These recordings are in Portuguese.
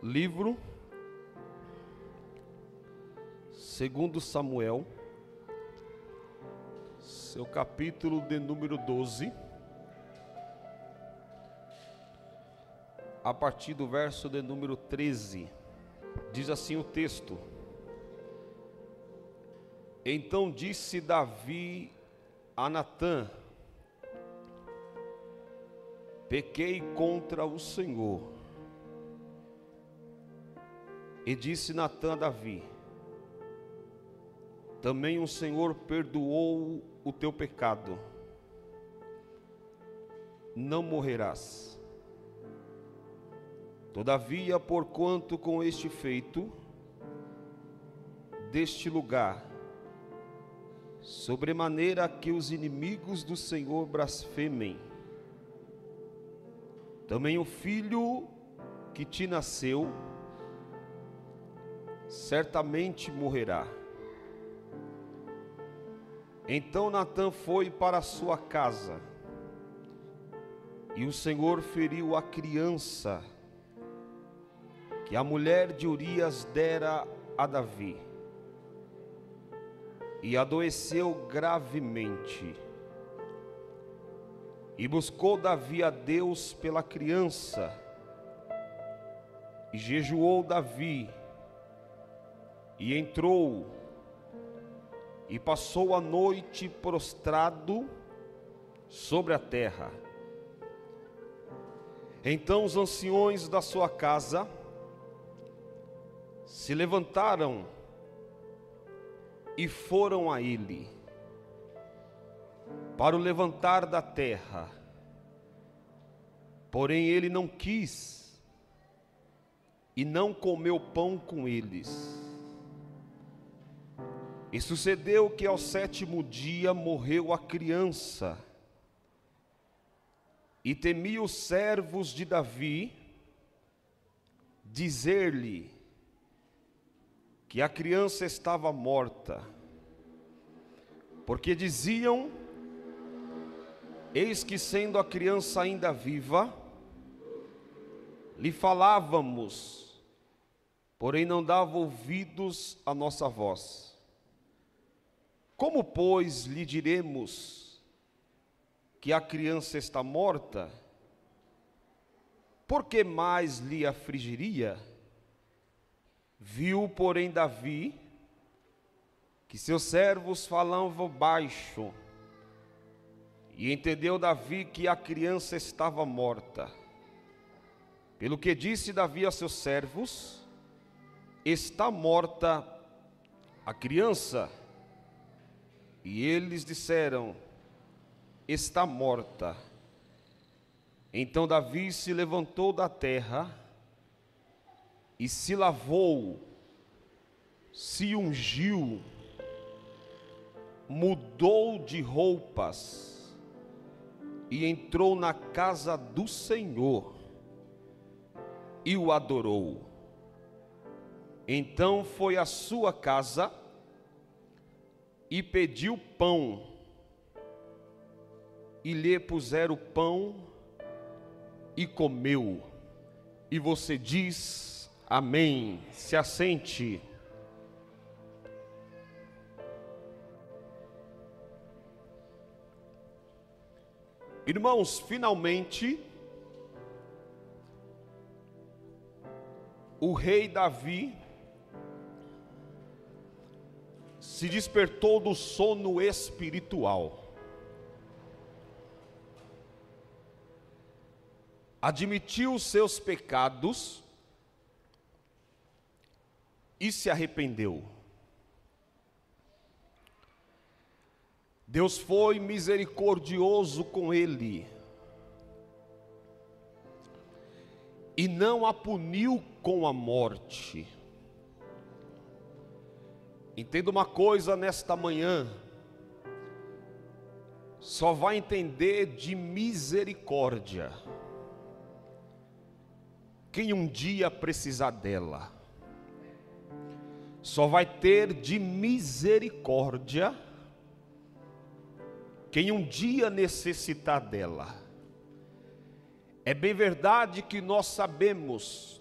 Livro segundo Samuel, seu capítulo de número 12, a partir do verso de número 13, diz assim o texto: Então disse Davi a Natã: Pequei contra o Senhor. E disse Natã a Davi: Também o Senhor perdoou o teu pecado, não morrerás. Todavia, porquanto com este feito, deste lugar, sobremaneira que os inimigos do Senhor blasfemem, também o filho que te nasceu, certamente morrerá. Então Natã foi para sua casa, e o Senhor feriu a criança que a mulher de Urias dera a Davi, e adoeceu gravemente. E buscou Davi a Deus pela criança, e jejuou Davi, e entrou, e passou a noite prostrado sobre a terra. Então os anciões da sua casa se levantaram e foram a ele para o levantar da terra. Porém ele não quis e não comeu pão com eles. E sucedeu que ao 7º dia morreu a criança. E temiam os servos de Davi dizer-lhe que a criança estava morta, porque diziam: eis que sendo a criança ainda viva, lhe falávamos, porém não dava ouvidos à nossa voz. Como, pois, lhe diremos que a criança está morta? Por que mais lhe afligiria? Viu, porém, Davi que seus servos falavam baixo, e entendeu Davi que a criança estava morta. Pelo que disse Davi a seus servos: está morta a criança. E eles disseram: está morta. Então Davi se levantou da terra, e se lavou, se ungiu, mudou de roupas, e entrou na casa do Senhor, e o adorou. Então foi à sua casa, e pediu pão, e lhe puseram pão, e comeu. E você diz amém. Se assente. Irmãos, finalmente o rei Davi se despertou do sono espiritual. Admitiu os seus pecados e se arrependeu. Deus foi misericordioso com ele e não a puniu com a morte. Entenda uma coisa nesta manhã: só vai entender de misericórdia quem um dia precisar dela. Só vai ter de misericórdia quem um dia necessitar dela. É bem verdade que nós sabemos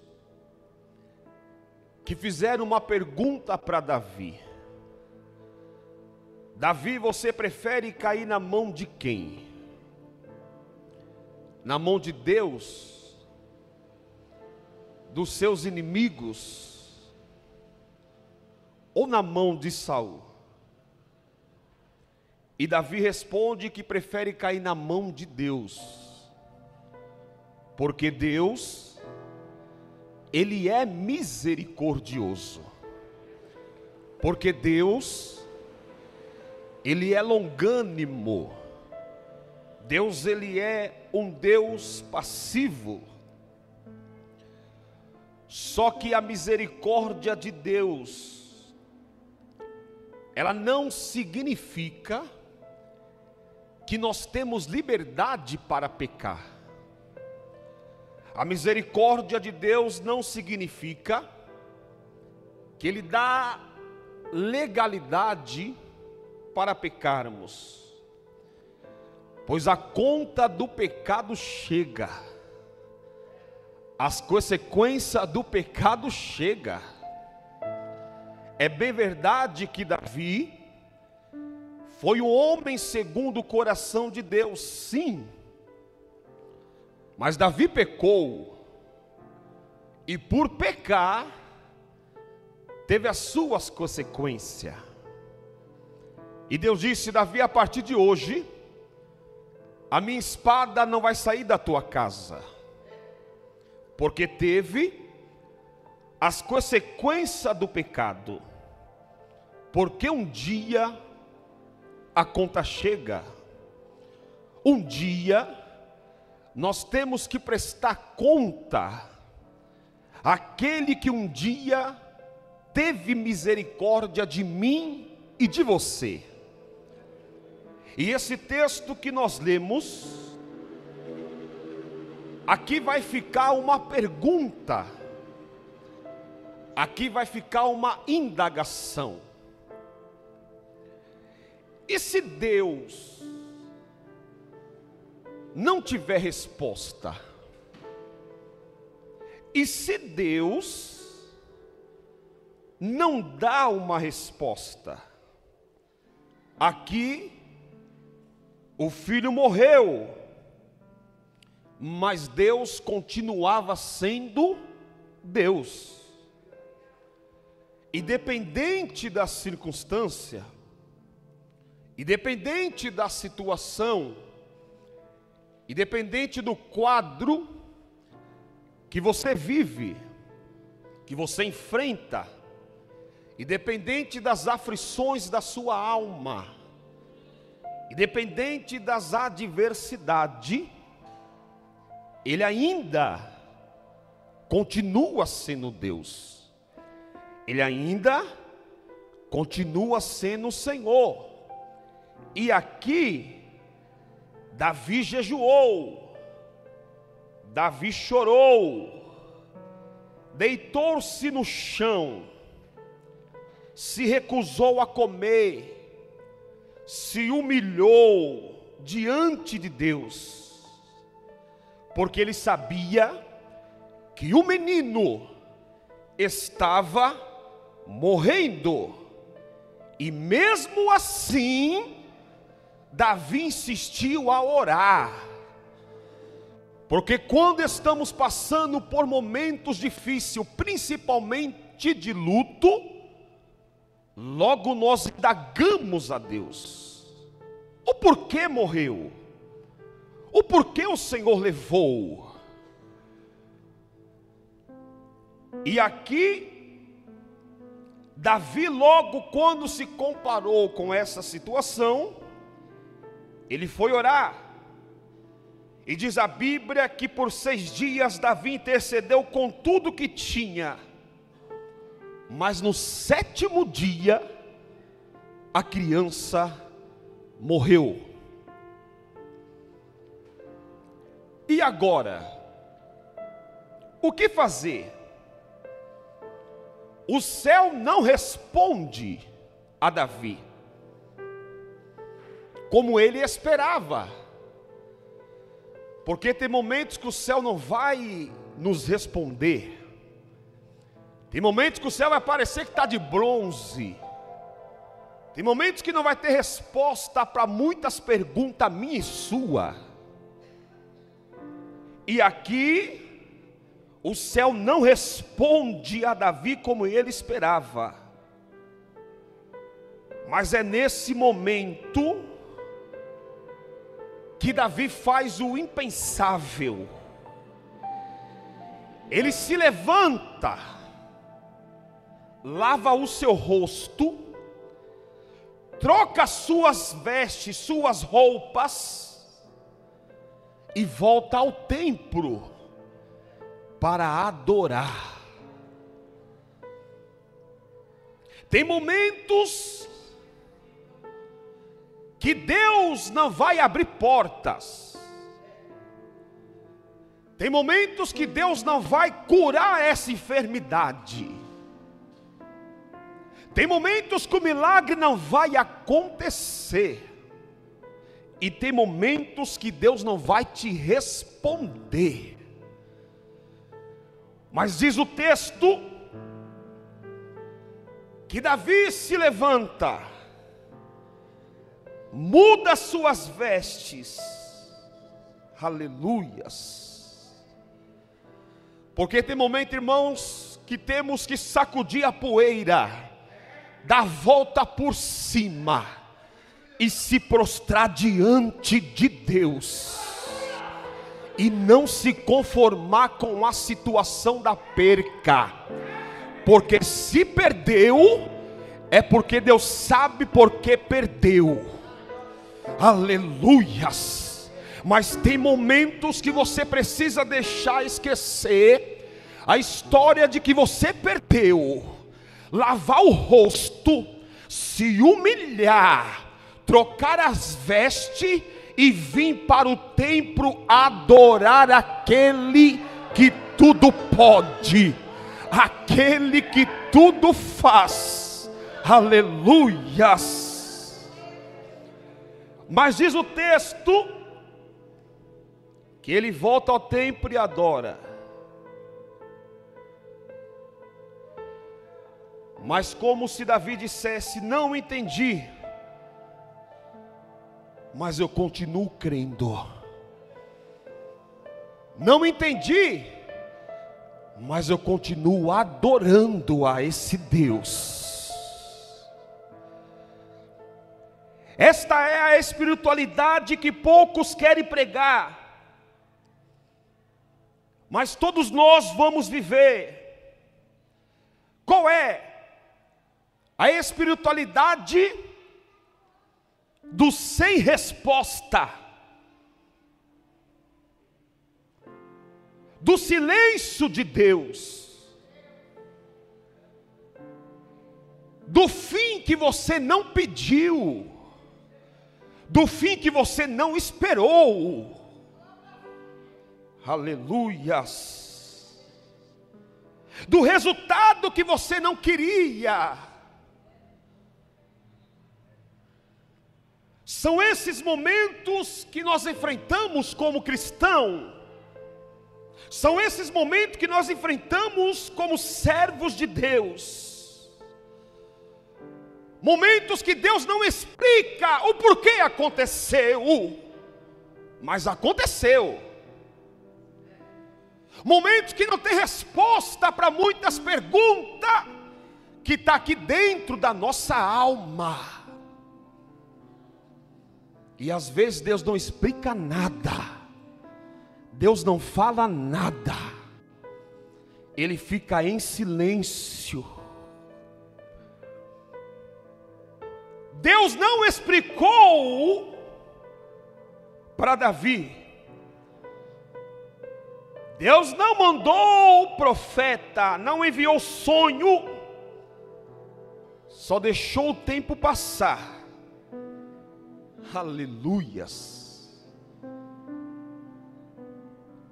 que fizeram uma pergunta para Davi: Davi, você prefere cair na mão de quem? Na mão de Deus? Dos seus inimigos? Ou na mão de Saul? E Davi responde que prefere cair na mão de Deus, porque Deus, Ele é misericordioso, porque Deus, Ele é longânimo, Deus, Ele é um Deus passivo. Só que a misericórdia de Deus, ela não significa que nós temos liberdade para pecar. A misericórdia de Deus não significa que Ele dá legalidade para pecarmos, pois a conta do pecado chega, as consequências do pecado chegam. É bem verdade que Davi foi um homem segundo o coração de Deus, sim. Mas Davi pecou, e por pecar, teve as suas consequências. E Deus disse: Davi, a partir de hoje, a minha espada não vai sair da tua casa, porque teve as consequências do pecado. Porque um dia a conta chega, um dia nós temos que prestar conta àquele que um dia teve misericórdia de mim e de você. E esse texto que nós lemos, aqui vai ficar uma pergunta, aqui vai ficar uma indagação. E se Deus não tiver resposta? E se Deus não dá uma resposta? Aqui o filho morreu, mas Deus continuava sendo Deus. Independente da circunstância, independente da situação, independente do quadro que você vive, que você enfrenta, independente das aflições da sua alma, independente das adversidades, Ele ainda continua sendo Deus, Ele ainda continua sendo o Senhor. E aqui, Davi jejuou, Davi chorou, deitou-se no chão, se recusou a comer, se humilhou diante de Deus, porque ele sabia que o menino estava morrendo, e mesmo assim, Davi insistiu a orar, porque quando estamos passando por momentos difíceis, principalmente de luto, logo nós indagamos a Deus: o porquê morreu? O porquê o Senhor levou? E aqui, Davi, logo quando se comparou com essa situação, ele foi orar. E diz a Bíblia que por 6 dias Davi intercedeu com tudo que tinha, mas no 7º dia a criança morreu. E agora, o que fazer? O céu não responde a Davi como ele esperava, porque tem momentos que o céu não vai nos responder, Tem momentos que o céu vai parecer que está de bronze. Tem momentos que não vai ter resposta para muitas perguntas minha e sua. E aqui, o céu não responde a Davi como ele esperava. Mas é nesse momento que Davi faz o impensável. Ele se levanta, lava o seu rosto, troca suas vestes, suas roupas e volta ao templo para adorar. Tem momentos que Deus não vai abrir portas. Tem momentos que Deus não vai curar essa enfermidade. Tem momentos que o milagre não vai acontecer. E tem momentos que Deus não vai te responder. Mas diz o texto que Davi se levanta, muda suas vestes, aleluias, porque tem momento, irmãos, que temos que sacudir a poeira, dar a volta por cima e se prostrar diante de Deus, e não se conformar com a situação da perca, porque se perdeu, é porque Deus sabe por que perdeu. Aleluias. Mas tem momentos que você precisa deixar esquecer a história de que você perdeu, lavar o rosto, se humilhar, trocar as vestes e vir para o templo adorar aquele que tudo pode, aquele que tudo faz. Aleluias. Mas diz o texto que ele volta ao templo e adora. Mas como se Davi dissesse: não entendi, mas eu continuo crendo. Não entendi, mas eu continuo adorando a esse Deus. Esta é a espiritualidade que poucos querem pregar, mas todos nós vamos viver. Qual é? A espiritualidade do sem resposta, do silêncio de Deus, do fim que você não pediu, do fim que você não esperou. Aleluias. Do resultado que você não queria. São esses momentos que nós enfrentamos como cristão. São esses momentos que nós enfrentamos como servos de Deus. Momentos que Deus não explica o porquê aconteceu, mas aconteceu. Momentos que não tem resposta para muitas perguntas que está aqui dentro da nossa alma. E às vezes Deus não explica nada, Deus não fala nada, Ele fica em silêncio. Deus não explicou para Davi, Deus não mandou o profeta, não enviou sonho, só deixou o tempo passar. Aleluias.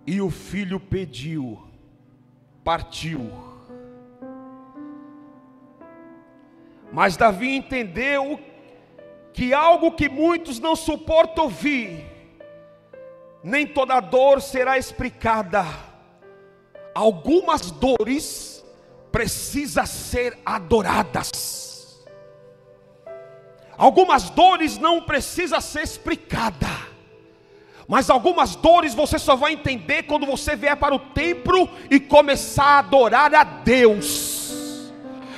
E o filho pediu, partiu. Mas Davi entendeu que algo que muitos não suportam ouvir, nem toda dor será explicada. Algumas dores precisam ser adoradas. Algumas dores não precisam ser explicadas, mas algumas dores você só vai entender quando você vier para o templo e começar a adorar a Deus.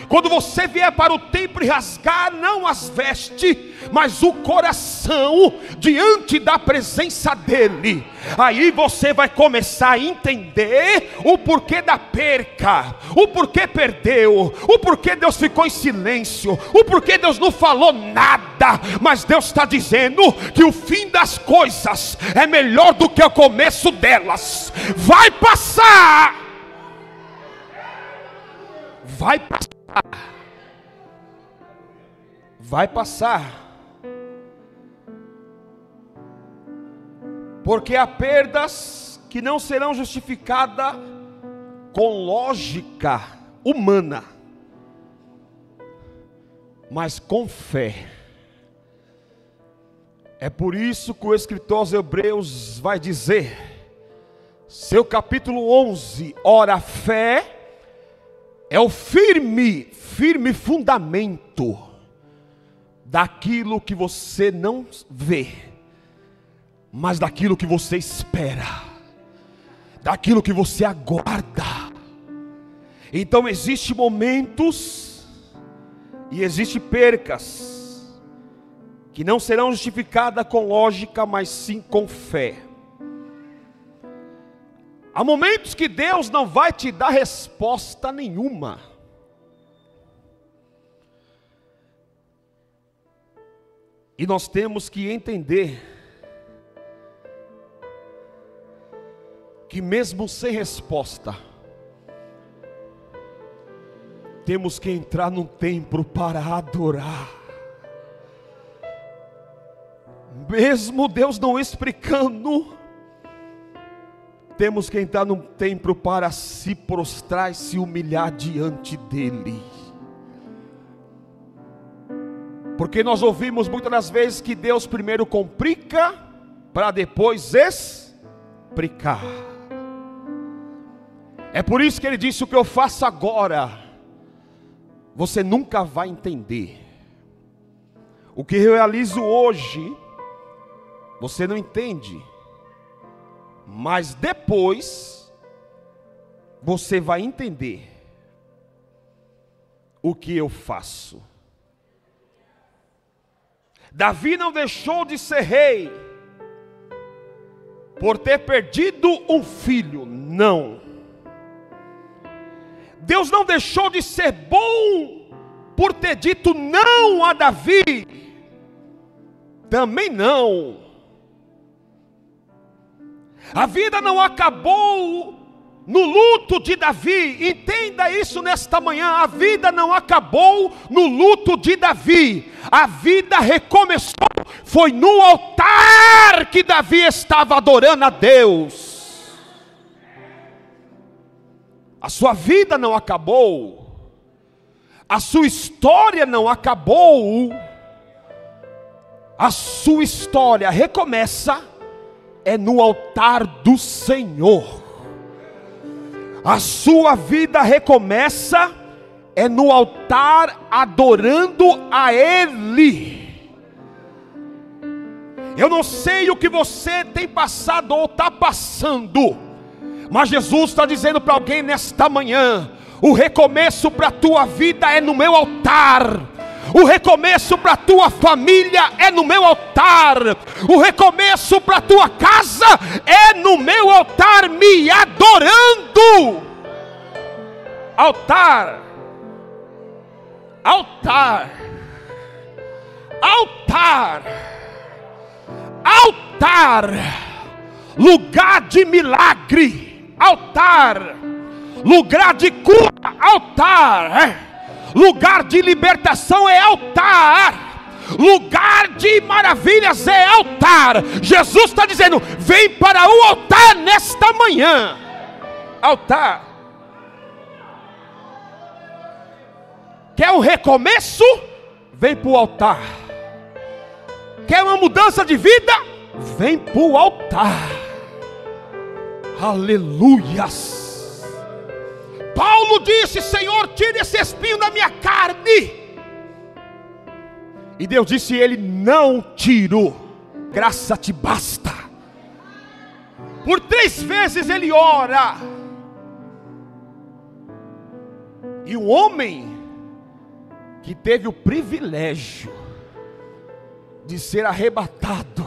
Quando você vier para o templo e rasgar não as vestes, mas o coração diante da presença dEle, aí você vai começar a entender o porquê da perca, o porquê perdeu, o porquê Deus ficou em silêncio, o porquê Deus não falou nada. Mas Deus está dizendo que o fim das coisas é melhor do que o começo delas. Vai passar, vai passar, vai passar. Porque há perdas que não serão justificadas com lógica humana, mas com fé. É por isso que o escritor aos Hebreus vai dizer, seu capítulo 11, ora a fé é o firme fundamento daquilo que você não vê, mas daquilo que você espera, daquilo que você aguarda. Então existem momentos e existem percas que não serão justificadas com lógica, mas sim com fé. Há momentos que Deus não vai te dar resposta nenhuma. E nós temos que entender que mesmo sem resposta, temos que entrar num templo para adorar. Mesmo Deus não explicando, temos que entrar num templo para se prostrar e se humilhar diante dEle. Porque nós ouvimos muitas das vezes que Deus primeiro complica, para depois explicar. É por isso que Ele disse, o que eu faço agora, você nunca vai entender. O que eu realizo hoje, você não entende. Mas depois, você vai entender o que eu faço. Davi não deixou de ser rei por ter perdido um filho, não. Deus não deixou de ser bom por ter dito não a Davi, também não. A vida não acabou no luto de Davi, entenda isso nesta manhã, a vida não acabou no luto de Davi, a vida recomeçou, foi no altar que Davi estava adorando a Deus. A sua vida não acabou, a sua história não acabou, a sua história recomeça é no altar do Senhor. A sua vida recomeça é no altar adorando a Ele. Eu não sei o que você tem passado ou está passando, mas Jesus está dizendo para alguém nesta manhã, o recomeço para a tua vida é no meu altar. O recomeço para a tua família é no meu altar. O recomeço para a tua casa é no meu altar, me adorando. Altar, altar, altar, altar, lugar de milagre, altar, lugar de cura, altar. Lugar de libertação é altar, lugar de maravilhas é altar. Jesus está dizendo, vem para o altar nesta manhã. Altar. Quer um recomeço? Vem para o altar. Quer uma mudança de vida? Vem para o altar. Aleluias. Paulo disse: Senhor, tira esse espinho da minha carne. E Deus disse: Ele não tirou, graça te basta. Por 3 vezes ele ora. E um homem que teve o privilégio de ser arrebatado.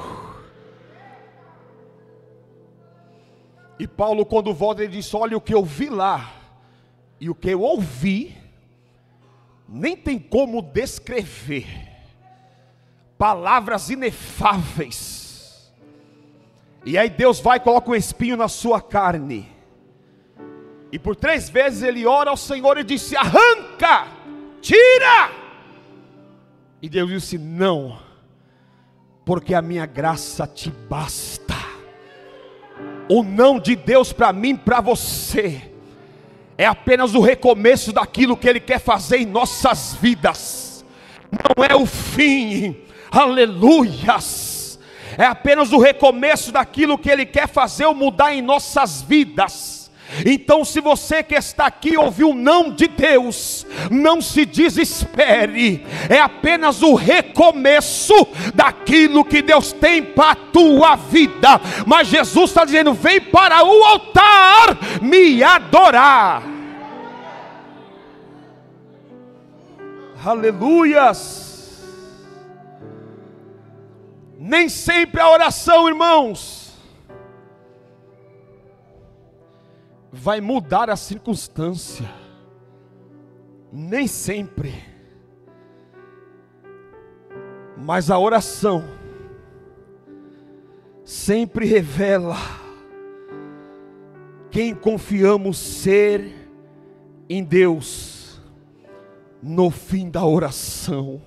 E Paulo, quando volta, ele diz: olha, o que eu vi lá e o que eu ouvi, nem tem como descrever. Palavras inefáveis. E aí Deus vai e coloca um espinho na sua carne. E por 3 vezes ele ora ao Senhor e disse: arranca, tira. E Deus disse: não, porque a minha graça te basta. O não de Deus para mim, para você, é apenas o recomeço daquilo que Ele quer fazer em nossas vidas. Não é o fim, aleluias. É apenas o recomeço daquilo que Ele quer fazer ou mudar em nossas vidas. Então, se você que está aqui ouviu o não de Deus, não se desespere. É apenas o recomeço daquilo que Deus tem para a tua vida. Mas Jesus está dizendo: vem para o altar me adorar. Aleluias. Nem sempre a oração, irmãos, vai mudar a circunstância. Nem sempre. Mas a oração sempre revela quem confiamos ser em Deus no fim da oração.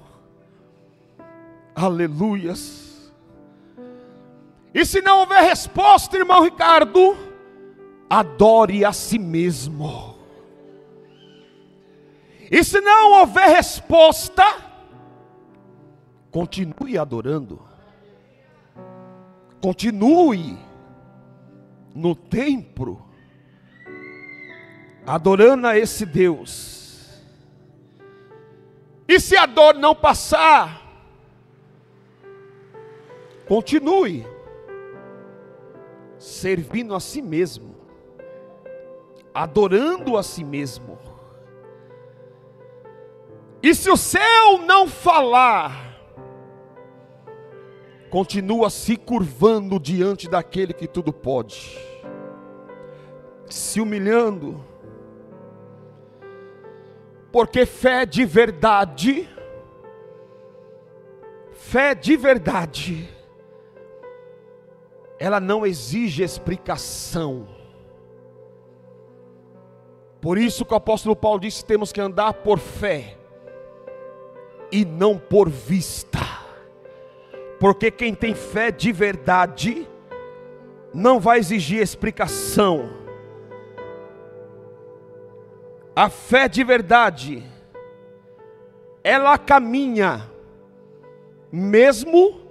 Aleluias. E se não houver resposta, irmão Ricardo, adore a si mesmo. E se não houver resposta, continue adorando. Continue no templo, adorando a esse Deus. E se a dor não passar, continue servindo a si mesmo, adorando a si mesmo. E se o céu não falar, continua se curvando diante daquele que tudo pode, se humilhando, porque fé de verdade, ela não exige explicação. Por isso que o apóstolo Paulo disse: temos que andar por fé e não por vista. Porque quem tem fé de verdade não vai exigir explicação. A fé de verdade, ela caminha mesmo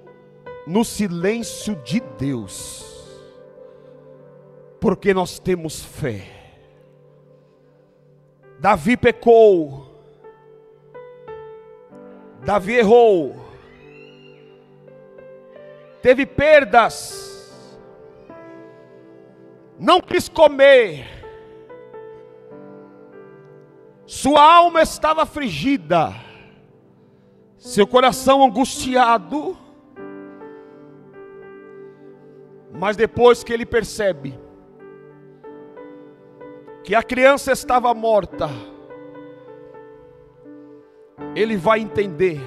no silêncio de Deus, porque nós temos fé. Davi pecou, Davi errou, teve perdas, não quis comer, sua alma estava afligida, seu coração angustiado. Mas depois que ele percebe que a criança estava morta, ele vai entender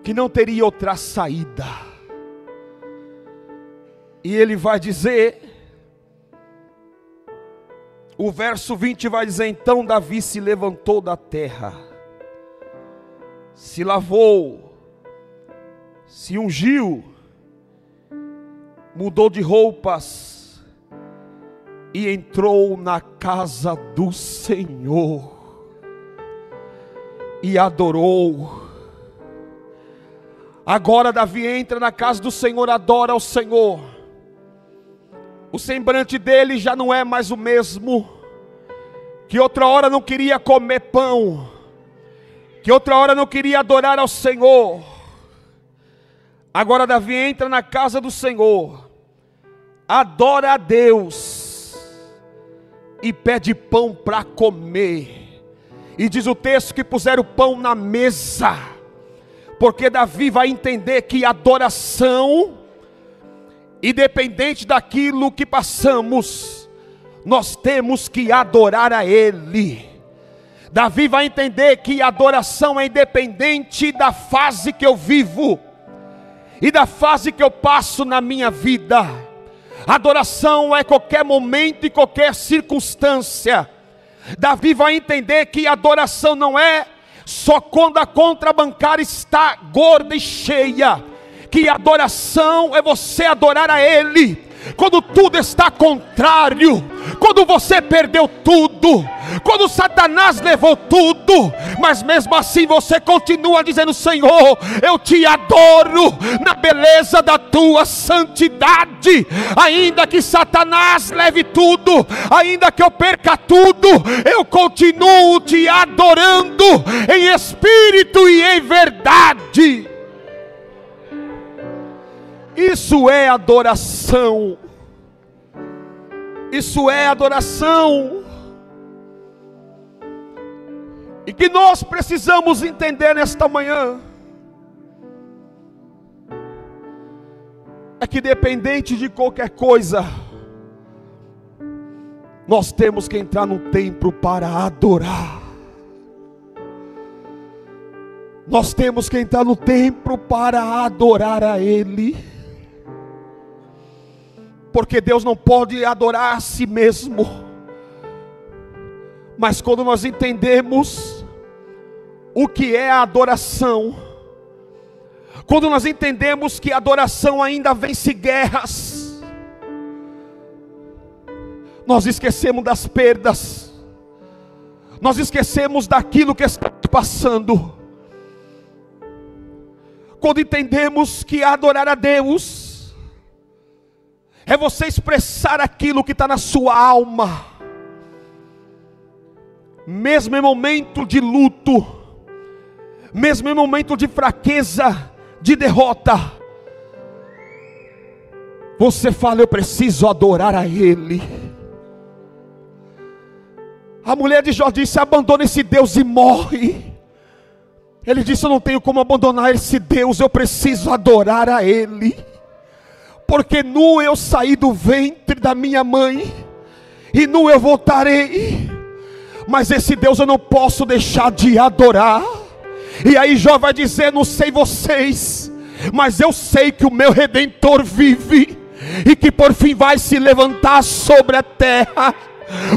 que não teria outra saída. E ele vai dizer, o verso 20 vai dizer: então Davi se levantou da terra, se lavou, se ungiu, mudou de roupas e entrou na casa do Senhor e adorou. Agora Davi entra na casa do Senhor, adora ao Senhor. O semblante dele já não é mais o mesmo. que outra hora não queria comer pão, que outra hora não queria adorar ao Senhor. Agora Davi entra na casa do Senhor, adora a Deus e pede pão para comer. E diz o texto que puseram o pão na mesa, porque Davi vai entender que adoração, independente daquilo que passamos, nós temos que adorar a Ele. Davi vai entender que a adoração é independente da fase que eu vivo e da fase que eu passo na minha vida. A adoração é qualquer momento e qualquer circunstância. Davi vai entender que a adoração não é só quando a conta bancária está gorda e cheia, que a adoração é você adorar a Ele quando tudo está contrário, quando você perdeu tudo, quando Satanás levou tudo, mas mesmo assim você continua dizendo: Senhor, eu te adoro na beleza da tua santidade. Ainda que Satanás leve tudo, ainda que eu perca tudo, eu continuo te adorando em espírito e em verdade. Isso é adoração. Isso é adoração. E que nós precisamos entender nesta manhã é que, dependente de qualquer coisa, nós temos que entrar no templo para adorar. Nós temos que entrar no templo para adorar a Ele. Porque Deus não pode adorar a si mesmo. Mas quando nós entendemos o que é a adoração, quando nós entendemos que a adoração ainda vence guerras, nós esquecemos das perdas, nós esquecemos daquilo que está passando. Quando entendemos que adorar a Deus é você expressar aquilo que está na sua alma, mesmo em momento de luto, mesmo em momento de fraqueza, de derrota, você fala: eu preciso adorar a Ele. A mulher de Jó disse: abandona esse Deus e morre. Ele disse: eu não tenho como abandonar esse Deus, eu preciso adorar a Ele. Porque nu eu saí do ventre da minha mãe, e nu eu voltarei. Mas esse Deus eu não posso deixar de adorar. E aí Jó vai dizer: não sei vocês, mas eu sei que o meu Redentor vive, e que por fim vai se levantar sobre a terra.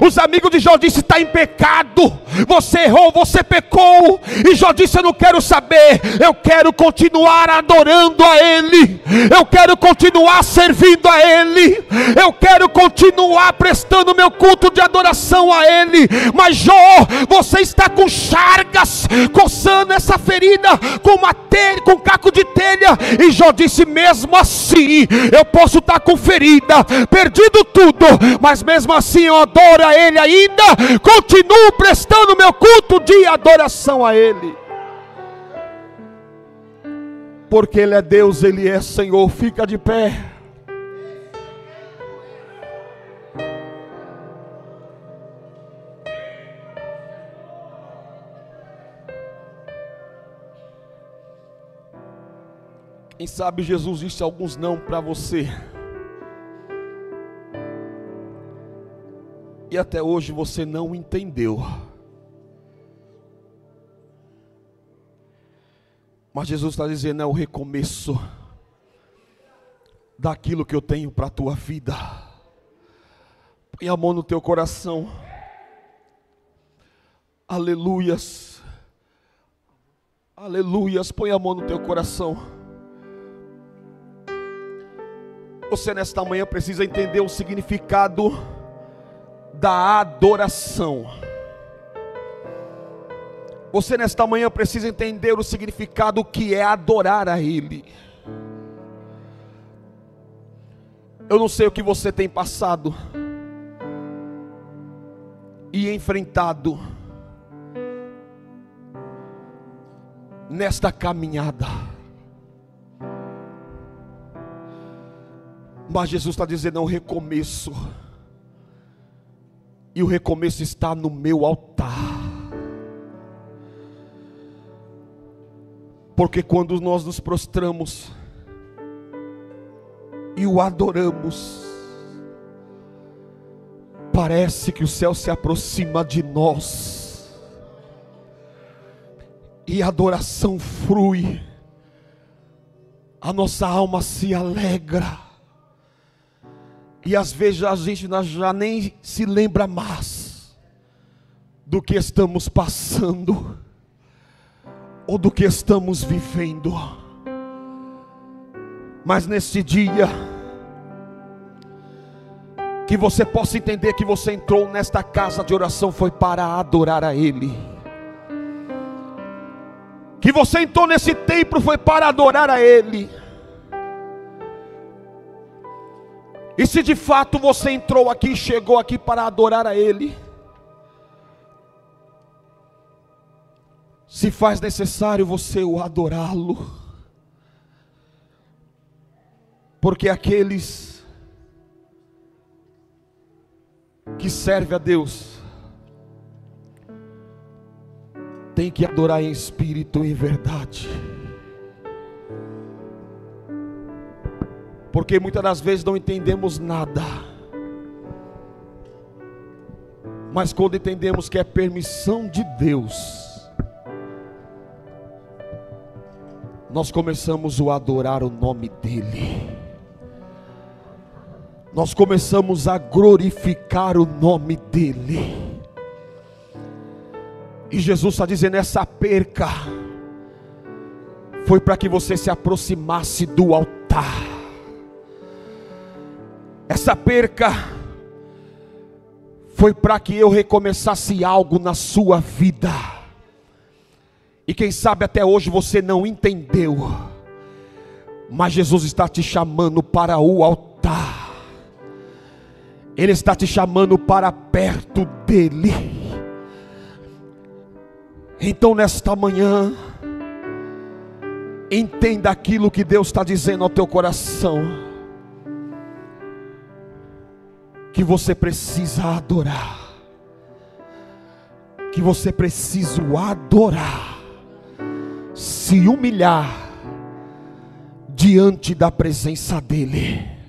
Os amigos de Jó disseram: está em pecado, você errou, você pecou. E Jó disse: eu não quero saber, eu quero continuar adorando a Ele, eu quero continuar servindo a Ele, eu quero continuar prestando meu culto de adoração a Ele. Mas Jó, você está com chargas, coçando essa ferida com uma telha, com um caco de telha. E Jó disse: mesmo assim eu posso estar com ferida, perdido tudo, mas mesmo assim eu adoro a Ele ainda, continuo prestando meu culto de adoração a Ele, porque Ele é Deus, Ele é Senhor. Fica de pé. Quem sabe Jesus disse alguns não para você, e até hoje você não entendeu. Mas Jesus está dizendo: é o recomeço daquilo que eu tenho para a tua vida. Põe a mão no teu coração. Aleluias. Aleluias. Põe a mão no teu coração. Você nesta manhã precisa entender o significado da adoração. Você nesta manhã precisa entender o significado que é adorar a Ele. Eu não sei o que você tem passado, e enfrentado nesta caminhada. Mas Jesus está dizendo: é um recomeço, e o recomeço está no meu altar. Porque quando nós nos prostramos e o adoramos, parece que o céu se aproxima de nós, e a adoração flui, a nossa alma se alegra, e às vezes a gente já nem se lembra mais do que estamos passando, ou do que estamos vivendo. Mas nesse dia, que você possa entender que você entrou nesta casa de oração foi para adorar a Ele. Que você entrou nesse templo foi para adorar a Ele. E se de fato você entrou aqui, chegou aqui para adorar a Ele, se faz necessário você o adorá-lo, porque aqueles que servem a Deus têm que adorar em espírito e em verdade. Porque muitas das vezes não entendemos nada, mas quando entendemos que é permissão de Deus, nós começamos a adorar o nome dEle, nós começamos a glorificar o nome dEle. E Jesus está dizendo: essa perca foi para que você se aproximasse do altar. Essa perca foi para que eu recomeçasse algo na sua vida. E quem sabe até hoje você não entendeu, mas Jesus está te chamando para o altar. Ele está te chamando para perto dEle. Então nesta manhã, entenda aquilo que Deus está dizendo ao teu coração, que você precisa adorar, que você precisa adorar, se humilhar diante da presença dEle.